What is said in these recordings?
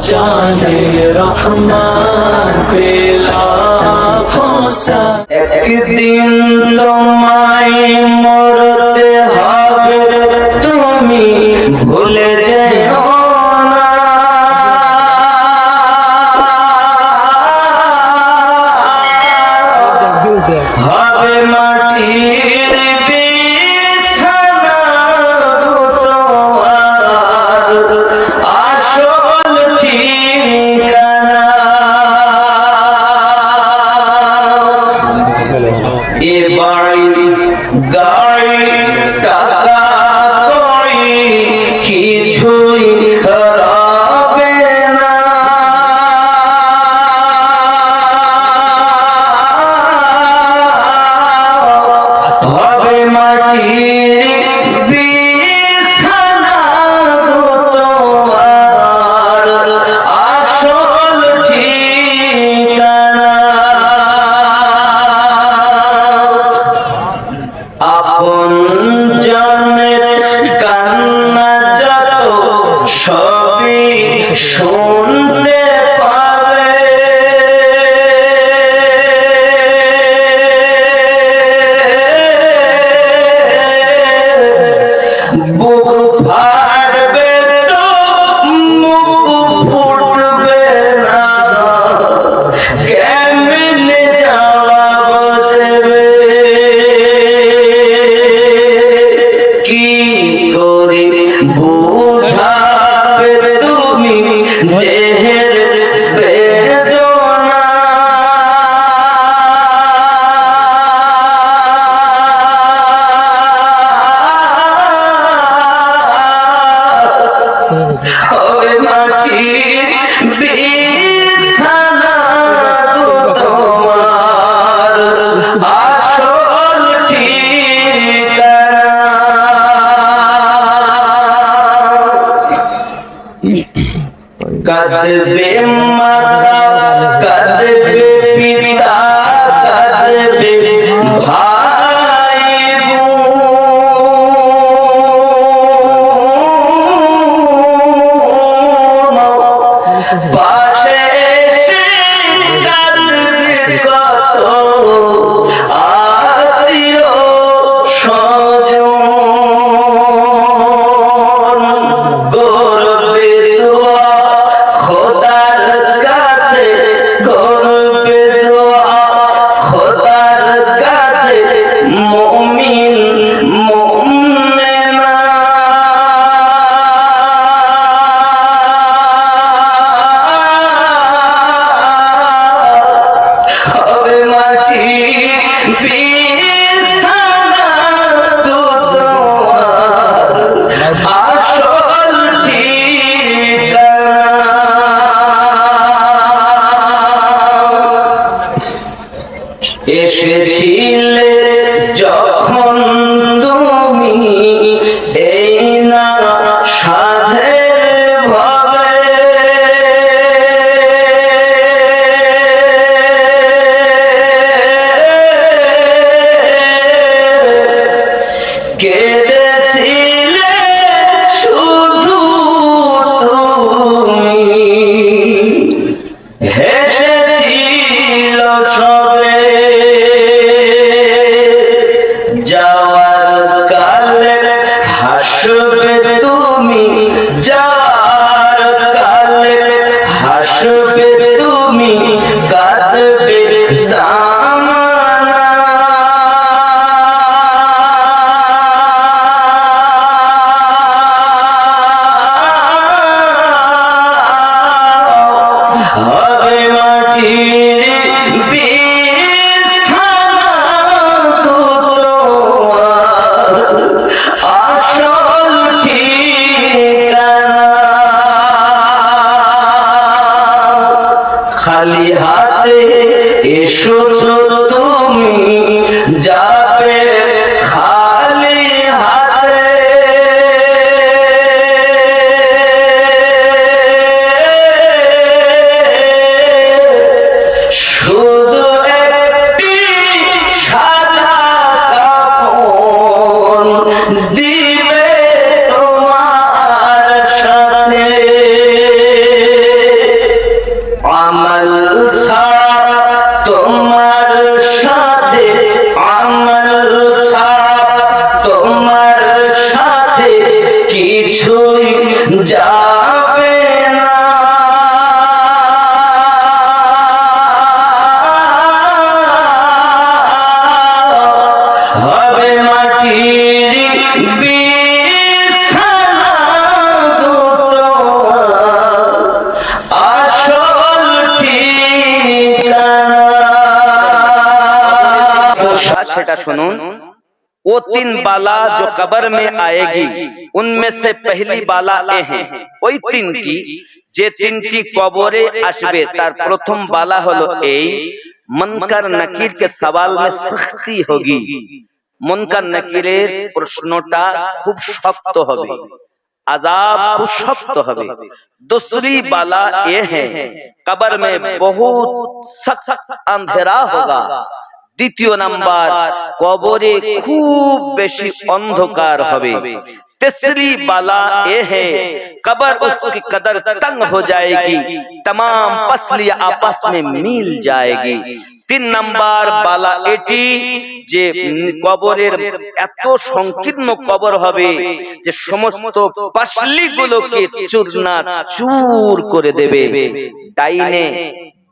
जाने रहमान पे लाखों सा একদিন তোমায় মরতে হবে তুমি ভুলে যেও না হবে মাটির বিছানা তোমার আসল ঠিকানা এ বাড়ি গাড়ি টাকা কড়ি কিছুই রবে না হবে মাটির বিছানা তোমার আসল ঠিকানা আপন জনের কান্না যত সবই শুনতে পাবে বুক ফাটবে তো মুখ ফুটবে না কেমনে জবাব দেবে কি করে বুঝাবে তুমি দেহের বেদনা হবে মাটির বিছানা তোমার আসল ঠিকানা কাঁদবে মাতা কাঁদবে পিতা কাঁদবে ভাই বোন পাশে এসে কাঁদবে কত আত্মীয় স্বজন করবে দোয়া খোদার কাছে করবে দোয়া খোদার কাছে মুমিন মুমিনা হবে মাটির বিছানা তোমার আসল ঠিকানা এসেছিলে যখন তুমি এই না সাধের ভাবে কেঁদেছিলে শুধু তুমি হেসেছিল সবে যাওয়ার কালে হাসবে তুমি যাওয়ার কালে হাসবে তুমি কাঁদবে জামানা হবে মাটির বিছানা তোমার আসল ঠিকানা খালি হাতে এসেছো তুমি যাবে খালি হাতে শুধু একটি সাদা কাফন দিবে তোমার সাথে সেটা শুনুন। वो 3 बाला जो कब्र में आएगी उनमें से पहली बाला ए हैं, ওই তিনটি যে তিনটি কবরে আসবে তার প্রথম বালা হলো এই, মুনকার নাকির के सवाल में सख्ती होगी। মুনকার নাকিরের প্রশ্নটা খুব শক্ত হবে, আযাব খুব শক্ত হবে। दूसरी बाला ये है कब्र में बहुत सख्त अंधेरा होगा। দ্বিতীয় নাম্বার কবরে খুব বেশি অন্ধকার হবে। तीसरी बाला ये है कब्र उसकी कदर तंग हो जाएगी, तमाम पसलियां आपस में मिल जाएगी। 3 নাম্বার বালা এটি যে কবরের এত সংকীর্ণ কবর হবে যে সমস্ত পাসলিগুলোকে চূর্ণাচূর করে দেবে। ডাইনে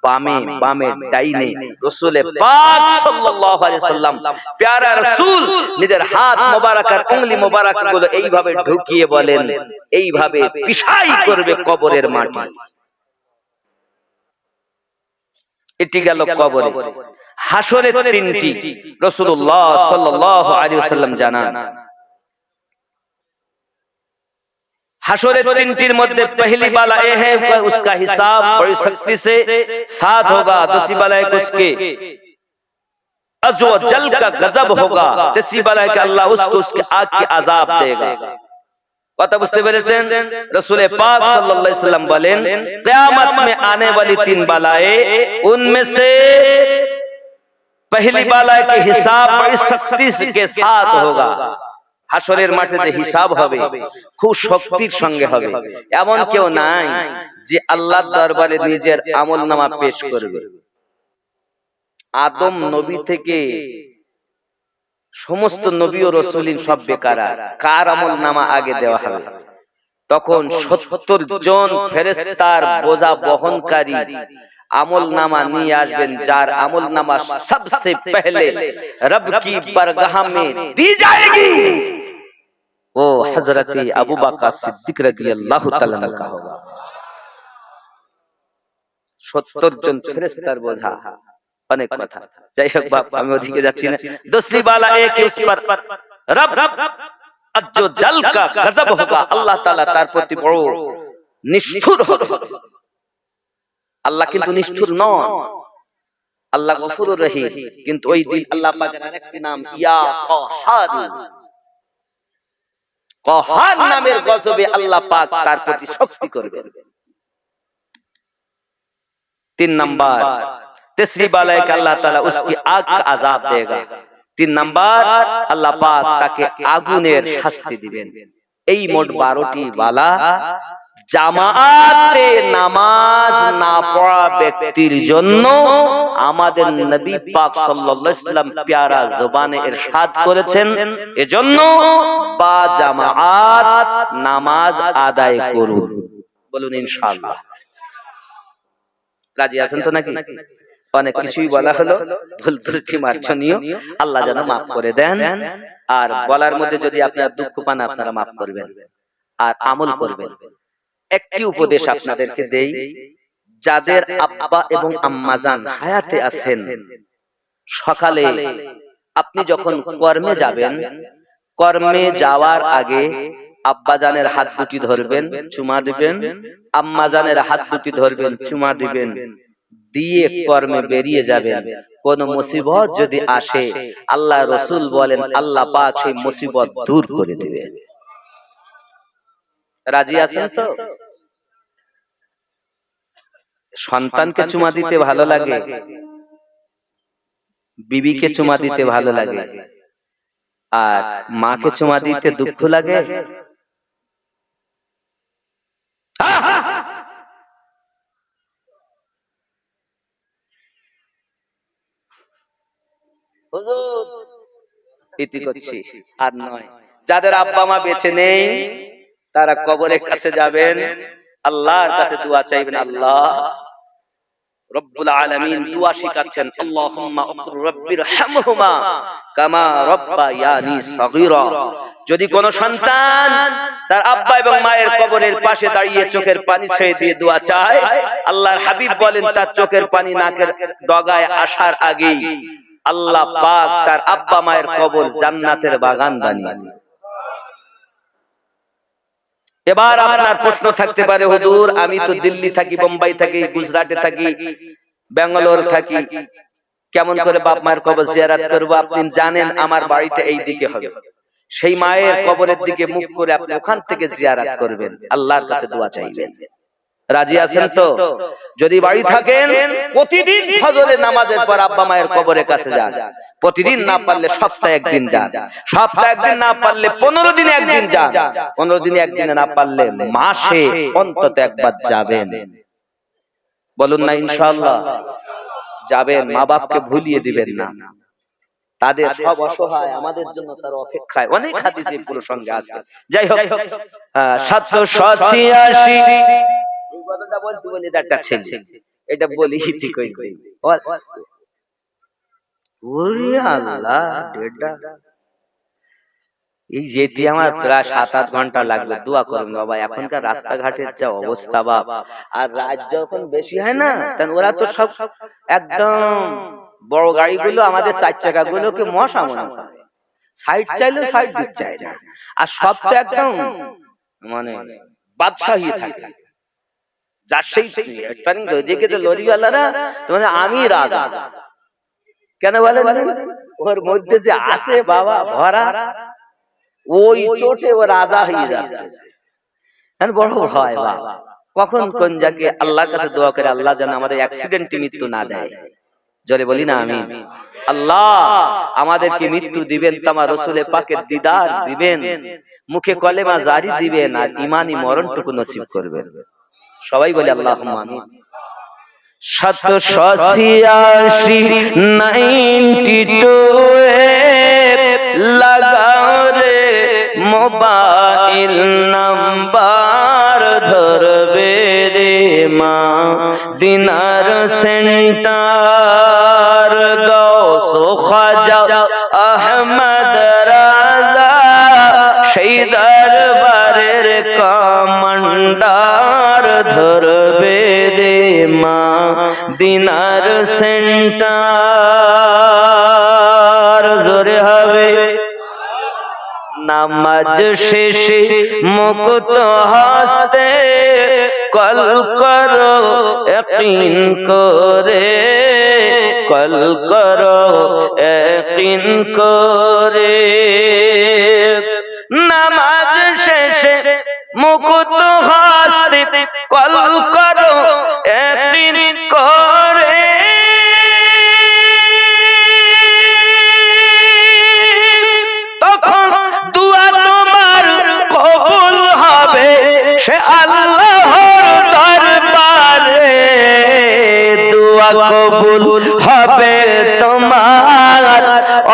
বামে, বামে ডাইনে। রাসূল পাক সাল্লাল্লাহু আলাইহি সাল্লাম প্যারা রাসূল নিজের হাত মোবারক আর উংলি মোবারক গুলো এইভাবে ঢুকিয়ে বলেন, এইভাবে পিষাই করবে কবরের মাটি। এটি গেল কবরে। হাসরের তিনটি রাসূলুল্লাহ সাল্লাল্লাহু আলাইহি ওয়াসাল্লাম জানান। হাসরের তিনটির মধ্যে पहली बाला ये है उसका हिसाब बड़ी सख्ती से साथ होगा। दूसरी बाला है उसके अज़ो जल का गजब होगा। तीसरी बाला है कि अल्लाह उसको उसके आग की अजाब देगा। কথা বুঝতে পেরেছেন? রাসূল পাক সাল্লাল্লাহু আলাইহি ওয়াসাল্লাম বলেন কিয়ামত में आने वाली 3 बालाएं उनमें से पहली बाला के हिसाब बड़ी सख्ती के साथ होगा। হাসরের মাঠে যে হিসাব হবে খুব শক্তির সঙ্গে হবে। এমন কেউ নাই যে আল্লাহর দরবারে নিজের আমলনামা পেশ করবে। আদম নবী থেকে সমস্ত নবী ও রাসূলিন সব বেকারা, কার আমলনামা আগে দেওয়া হবে? তখন 70 জন ফেরেশতার বোঝা বহনকারী আমলনামা নিয়ে আসবেন, যার আমলনামা सबसे पहले रब की बरगाह में दी जाएगी। वो हजरत अबू बकर सिद्दीक রাদিয়াল্লাহু তাআলা का होगा। 70 জন ফেরেশতার বোঝা, অনেক কথা। যাই হোক বাপ, আমি ওদিকে যাচ্ছি না। दूसरी बाला एक उस पर रब अज्जो जल का गजब होगा। আল্লাহ তাআলা তার প্রতি বড় নিষ্ঠুর হবে। আল্লাহ কিন্তু নিষ্ঠুর নন, আল্লাহ গফুরুর রহিম। কিন্তু ওই দিন আল্লাহ পাকের আরেকটি নাম ইয়া কাহার, কাহার নামের গজবে আল্লাহ পাক তার প্রতি শক্তি করবেন। 3 नंबर तीसरी बाला है कि अल्लाह ताला उसकी आग का अजाब देगा। 3 नंबर আল্লাহ পাক তাকে আগুনের শাস্তি দিবেন। এই মোট 12টি বালা জামাতে নামাজ না পড়া ব্যক্তির জন্য আমাদের নবী পাক সাল্লাল্লাহু আলাইহি ওয়াসাল্লাম প্যারা জবানে ইরশাদ করেছেন, এজন্য বা জামাত নামাজ আদায় করুন। বলুন ইনশাআল্লাহ। রাজি আছেন তো নাকি? অনেক কিছুই বলা হলো, ভুল ত্রুটি মার্জনীয়, আল্লাহ যেন মাফ করে দেন। আর বলার মধ্যে যদি আপনারা দুঃখ পান আপনারা মাফ করবেন আর আমল করবেন। একটি উপদেশ আপনাদেরকে দেই, যাদের আব্বা এবং আম্মাজান হায়াতে আছেন, সকালে আপনি যখন কর্মে যাবেন, কর্মে যাওয়ার আগে আব্বাজানের হাত দুটি ধরবেন, চুমা দিবেন, আম্মাজানের হাত দুটি ধরবেন, চুমা দিবেন, দিয়ে কর্মে বেরিয়ে যাবেন। কোন মুসিবত যদি আসে, আল্লাহ রাসূল বলেন আল্লাহ পাক সেই মুসিবত দূর করে দিবেন। রাজি আছেন তো? সন্তানকে চুমা দিতে ভালো লাগে, বিবিকে চুমা দিতে ভালো লাগে, আর মাকে চুমা দিতে দুঃখ লাগে। হুজুর ইতি করছি আর নয়। যাদের আব্বা মা বেঁচে নেই তারা কবরের কাছে যাবেন, আল্লাহর কাছে দোয়া চাইবেন। আল্লাহ রব্বুল আলামিন দোয়া শিখাচ্ছেন, আল্লাহুম্মা রাব্বিরহামহুমা কামা রাব্বায়ানি সগীরা। যদি কোন সন্তান তার আব্বা এবং মায়ের কবরের পাশে দাঁড়িয়ে চোখের পানি ছেড়ে দিয়ে দোয়া চায়, আল্লাহর হাবিব বলেন তার চোখের পানি নাকের ডগায় আসার আগেই আল্লাহ পাক তার আব্বা মায়ের কবর জান্নাতের বাগান বানিয়ে দিলেন। এবার আপনার প্রশ্ন থাকতে পারে, হুজুর আমি তো দিল্লি থাকি, বোম্বাই থাকি, গুজরাটে থাকি, ব্যাঙ্গালোর থাকি, কেমন করে বাপ মায়ের কবর জিয়ারত করব? আপনি জানেন আমার বাড়িটা এই দিকে হবে, সেই মায়ের কবরের দিকে মুখ করে আপনি ওখান থেকে জিয়ারত করবেন, আল্লাহর কাছে দোয়া চাইবেন। রাজি আছেন তো? যদি বাড়ি থাকেন প্রতিদিন ফজরের নামাজের পর আব্বা মায়ের কবরের কাছে যান, প্রতিদিন না পারলে সপ্তাহে একদিন যান, সপ্তাহে একদিন না পারলে 15 দিনে একদিন যান, 15 দিনে একদিনে না পারলে মাসে অন্তত একবার যাবেন। বলুন না ইনশাআল্লাহ যাবেন। মা বাপকে ভুলিয়ে দিবেন না, তাদের সব অসহায় আমাদের জন্য তার অপেক্ষায়। অনেক হাদিসে পুরো সঙ্গে আছে। যাই হোক 786 এই কথাটা বলতে বলি একটা ছেলে, এটা বলি হিতি কই কই ওরে আল্লাহ ডেডা এই যেতে আমার প্রায় 7-8 ঘন্টা লাগবে। দোয়া করুন বাবা, এখনকার রাস্তাঘাটের যা অবস্থা বাপ, আর রাত যখন বেশি হয় না তখন ওরা তো সব একদম বড় গাড়িগুলো আমাদের 4 চাকা গুলোকে মশা মনে করে, সাইড চাইলেও সাইড দিতে চায় না, আর সব তো একদম মানে বাদশাহী থাকে। যার সেই দেখে তো লরিওয়ালারা মানে আমি রাজা কেন বলেন, ওর মধ্যে যে আছে বাবা ভরা, ওই চোটে ও রাজা হয়ে যাচ্ছে। বড় ভয় বাবা, কখন কোন জায়গায়। আল্লাহর কাছে দোয়া করে আল্লাহ যেন আমাদের অ্যাক্সিডেন্টে মৃত্যু না দেয়। জোরে বলি না আমিন। আল্লাহ আমাদেরকে মৃত্যু দিবেন তো আমার রাসূলের পাকের দিদার দিবেন, মুখে কলেমা জারি দিবেন, আর ঈমানি মরণটুকু নসিব করবেন। সবাই বলে আল্লাহুম্মা আমিন। 792 লাগাও রে মোবাইল নাম্বার, ধরবে রে মা দিনার সেন্টার, গৌস খাজা আহমদ রাজা সেই দরবারের কমান্ডার, ধরবে রে মা দিনার সেন্টার। জোরে হবে নামাজ শেষে মুকুত হাসতে কল করো ইয়াকিন করে, কল করো ইয়াকিন করে। নামাজ শেষে মুকুত হাসতে কল করো ইয়াকিন করে, তখন দুয়া তোমার কবুল হবে সে আল্লাহর দরবারে, দুয়া কবুল হবে তোমার,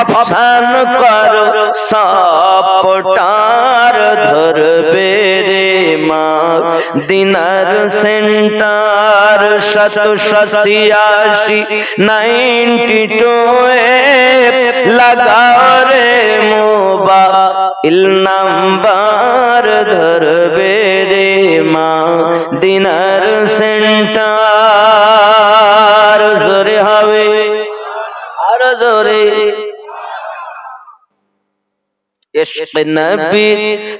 অপশন করো সাপটার, ধরবে রে মা দিনার সেন্টার। 786 92 লাগাও রে মোবাইল নাম্বার, ধরবে রে মা দিনার সেন্টার। জোরে হবে আর জোরে। इश्क नबी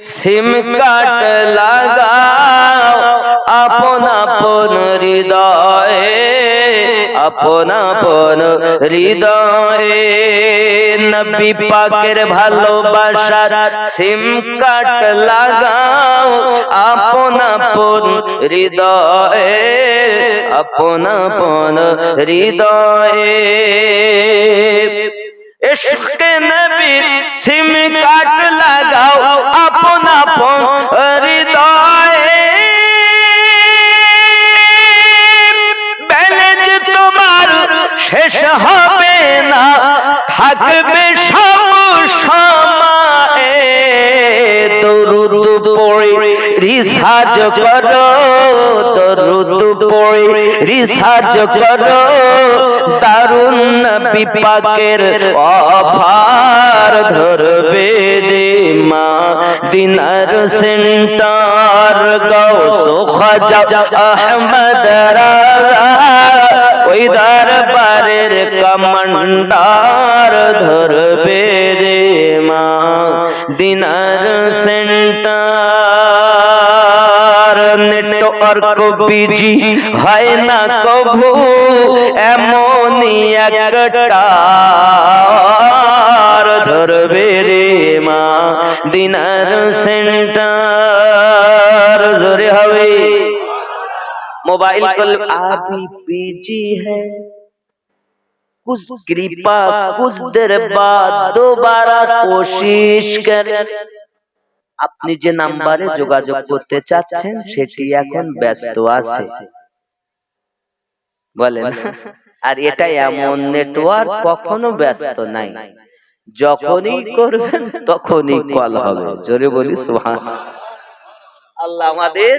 सिम काट लगाओ अपना पन हृदय, अपना पन हृदय। नबी पाकेर भालोबासार सिम काट लगाओ अपना पन हृदय, अपना पन हृदय। इश्क नबी सिम काट लगाओ अपना पन हृदय, बैलेंस तुम्हार शेष হবে না, থাকবে সব সময়। দরুদ পড়ে রিসার্চ করো, দরুদ পড়ে রিসার্চ করো, দারুন নবী পাকের অফার, ধরবে রে মা দিনার সেন্টার। গৌস খাজা আহমদ রাজা ওই দরবারের কমান্ডার ধরবে রে মা দিনার সেন্টার নেটওয়ার্ক বিজি হয় না কভু এমনই একটা ধরবে রে মা দিনার সেন্টার জোরে হবে मोबाइल कल अभी बिजी है कुछ कृपा कुछ देर बाद दोबारा कोशिश कर আপনি যে নাম্বারে যোগাযোগ করতে চাচ্ছেন সেটি এখন ব্যস্ত আছে বলেন আর এটা এমন নেটওয়ার্ক কখনো ব্যস্ত নাই যখনই করবেন তখনই কল হবে জোরে বলি সুবহানাল্লাহ আল্লাহ আমাদের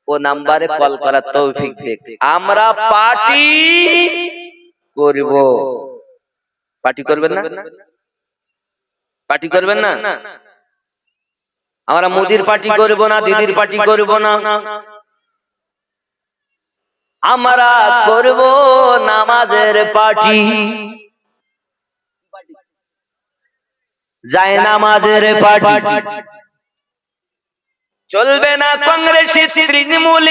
ও নাম্বারে কল করার তৌফিক দেখ আমরা পার্টি করব পার্টি করবেন না পার্টি করবেন না আমরা মোদির পার্টি করব না দিদির পার্টি করব না আমরা করব নামাজের পার্টি যায় নামাজের পার্টি চলবে না কংগ্রেসি তৃণমূল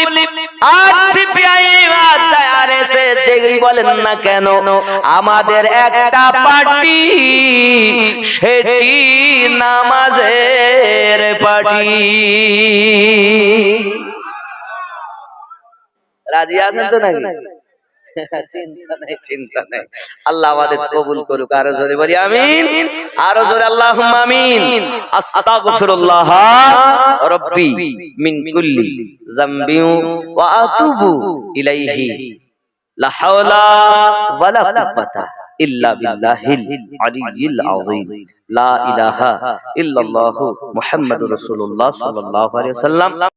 আর সিপিআই আর আরএসএস যেই বলেন না কেন আমাদের একটা পার্টি সেটি নামাজের পার্টি রাজি আছেন তো নাকি চিন্তা নাই আল্লাহ আমাদের কবুল করুক আরো জোরে বলি আমিন আরো জোরে আল্লাহুম্মা আমিন আস্তাগফিরুল্লাহ রাব্বি মিন কুল্লি যামবি ওয়া আতুবু ইলাইহি লা হাওলা ওয়ালা কুওয়াতা ইল্লা বিল্লাহিল আলিয়্যিল আযীম লা ইলাহা ইল্লাল্লাহু মুহাম্মাদুর রাসূলুল্লাহ সাল্লাল্লাহু আলাইহি ওয়াসাল্লাম